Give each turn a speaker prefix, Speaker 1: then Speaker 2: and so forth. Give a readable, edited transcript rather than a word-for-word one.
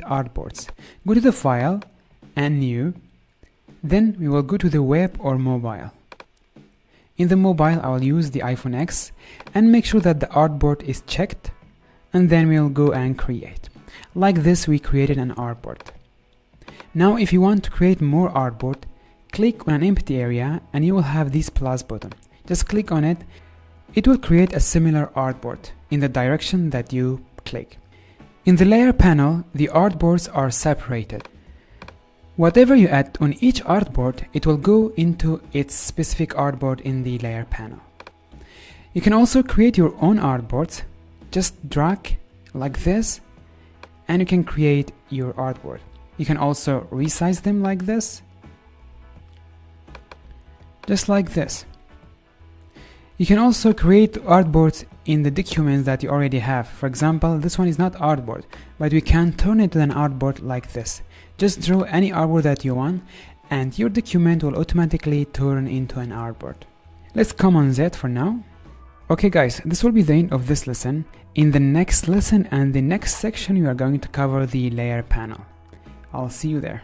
Speaker 1: artboards. Go to the file and new, then we will go to the web or mobile. In the mobile I will use the iPhone X and make sure that the artboard is checked, and then we'll go and create. Like this we created an artboard. Now if you want to create more artboard, click on an empty area and you will have this plus button. Just click on it. It will create a similar artboard in the direction that you click. In the layer panel, the artboards are separated. Whatever you add on each artboard, it will go into its specific artboard in the layer panel. You can also create your own artboards. Just drag like this and you can create your artboard. You can also resize them like this, just like this. You can also create artboards in the documents that you already have. For example, this one is not artboard, but we can turn it to an artboard like this. Just draw any artboard that you want and your document will automatically turn into an artboard. Let's come on Z for now. Okay guys, this will be the end of this lesson. In the next lesson and the next section we are going to cover the layer panel. I'll see you there.